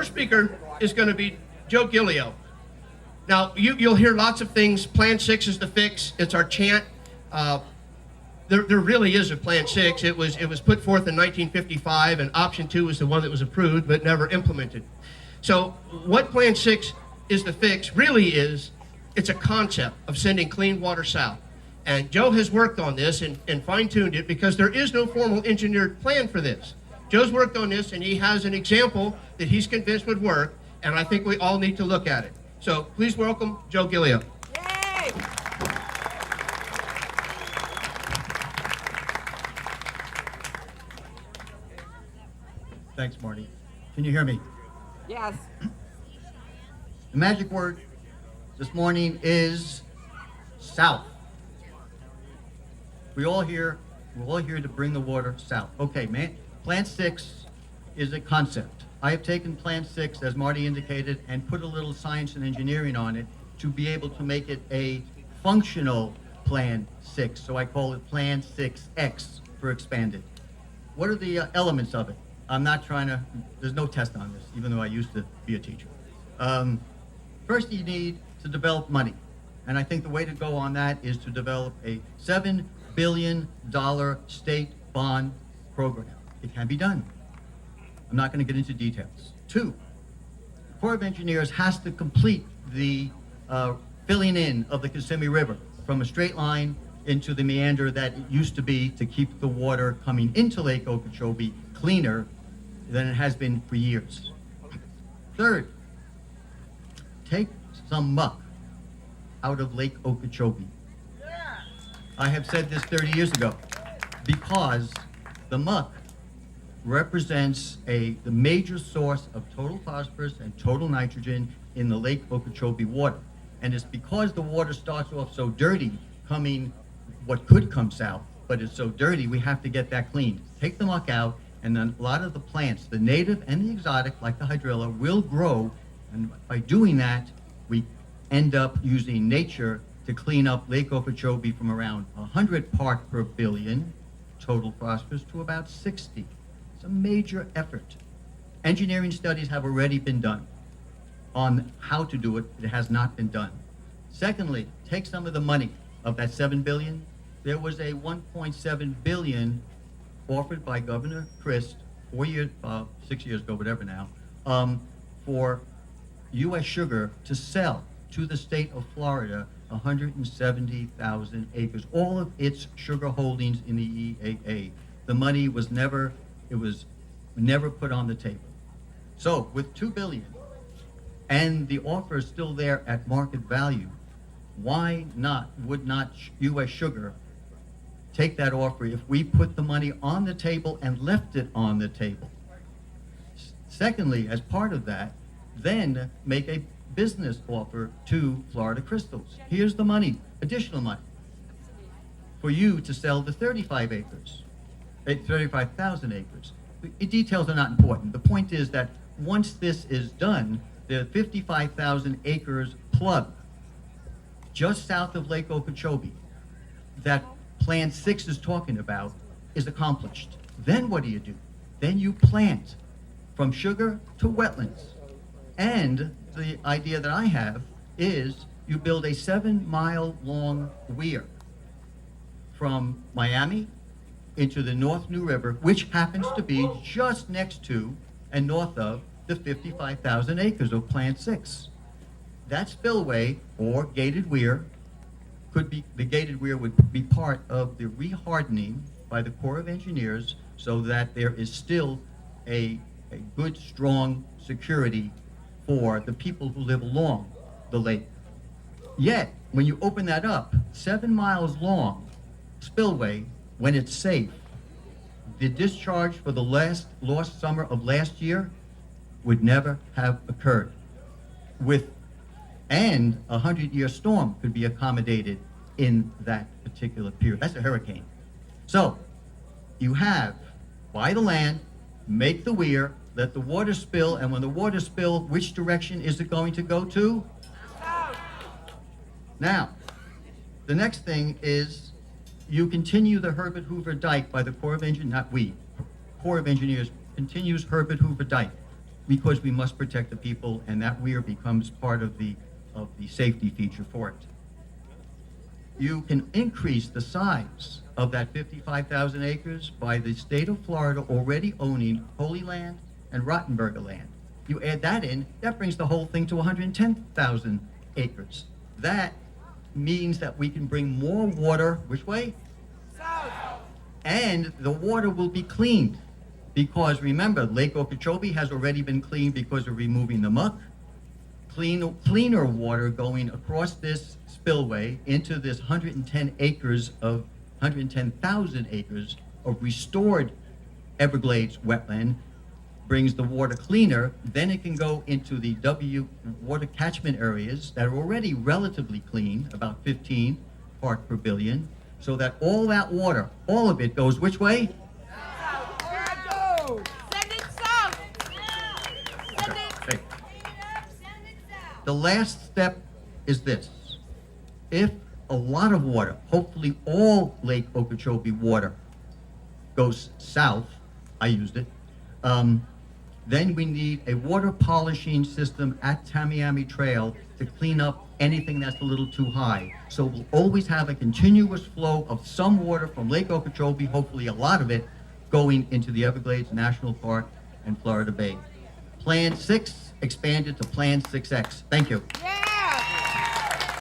First speaker is going to be Joe Gilio. Now, you'll hear lots of things. Plan 6 is the fix. It's our chant. There really is a Plan 6. It was put forth in 1955, and Option 2 was the one that was approved but never implemented. So what Plan 6 is the fix really is, it's a concept of sending clean water south. And Joe has worked on this and fine-tuned it because there is no formal engineered plan for this. Joe's worked on this, and he has an example that he's convinced would work, and I think we all need to look at it. So please welcome Joe Gilio. Yay! Thanks, Marty. Can you hear me? Yes. The magic word this morning is south. We're all here to bring the water south. Okay, man. Plan 6 is a concept. I have taken Plan 6, as Marty indicated, and put a little science and engineering on it to be able to make it a functional Plan 6. So I call it Plan 6X for expanded. What are the elements of it? I'm not trying to, there's no test on this, even though I used to be a teacher. First, you need to develop money. And I think the way to go on that is to develop a $7 billion state bond program. It can be done. I'm not going to get into details. 2, the Corps of Engineers has to complete the filling in of the Kissimmee River from a straight line into the meander that it used to be to keep the water coming into Lake Okeechobee cleaner than it has been for years. 3rd, take some muck out of Lake Okeechobee. I have said this 30 years ago because the muck represents the major source of total phosphorus and total nitrogen in the Lake Okeechobee water. And it's because the water starts off so dirty, coming what could come south, but it's so dirty, we have to get that cleaned. Take the muck out, and then a lot of the plants, the native and the exotic, like the hydrilla, will grow. And by doing that, we end up using nature to clean up Lake Okeechobee from around 100 parts per billion total phosphorus to about 60. It's a major effort. Engineering studies have already been done on how to do it. It has not been done. Secondly, take some of the money of that $7 billion. There was a $1.7 billion offered by Governor Christ 6 years ago, whatever now, for U.S. Sugar to sell to the state of Florida 170,000 acres, all of its sugar holdings in the EAA. The money was never put on the table. So with $2 billion and the offer is still there at market value, why would not U.S. Sugar take that offer if we put the money on the table and left it on the table? Secondly, as part of that, then make a business offer to Florida Crystals. Here's the money, additional money, for you to sell the 35,000 acres. The details are not important. The point is that once this is done, the 55,000 acres plug just south of Lake Okeechobee that Plan 6 is talking about is accomplished. Then what do? Then you plant from sugar to wetlands. And the idea that I have is you build a 7-mile long weir from Miami into the North New River, which happens to be just next to and north of the 55,000 acres of Plan 6. That spillway or gated weir the gated weir would be part of the rehardening by the Corps of Engineers so that there is still a good, strong security for the people who live along the lake. Yet, when you open that up, 7 miles long spillway, when it's safe, the discharge for the lost summer of last year would never have occurred. And a 100-year storm could be accommodated in that particular period. That's a hurricane. So you have, buy the land, make the weir, let the water spill, and when the water spills, which direction is it going to go to? South. Now, the next thing is you continue the Herbert Hoover Dike by the Corps of Engineers, not we, Corps of Engineers continues Herbert Hoover Dike. because we must protect the people, and that weir becomes part of the safety feature for it. You can increase the size of that 55,000 acres by the state of Florida already owning Holy Land and Rottenberger land. You add that in, that brings the whole thing to 110,000 acres. That means that we can bring more water, which way? South. And the water will be cleaned. Because remember, Lake Okeechobee has already been cleaned because of removing the muck. Cleaner water going across this spillway into this 110,000 acres of restored Everglades wetland brings the water cleaner. Then it can go into the water catchment areas that are already relatively clean, about 15 part per billion, so that all that water, all of it goes which way? The last step is this. If a lot of water, hopefully all Lake Okeechobee water, goes south, I used it, then we need a water polishing system at Tamiami Trail to clean up anything that's a little too high. So we'll always have a continuous flow of some water from Lake Okeechobee, hopefully a lot of it, going into the Everglades National Park and Florida Bay. Plan 6 expanded to Plan 6X. Thank you.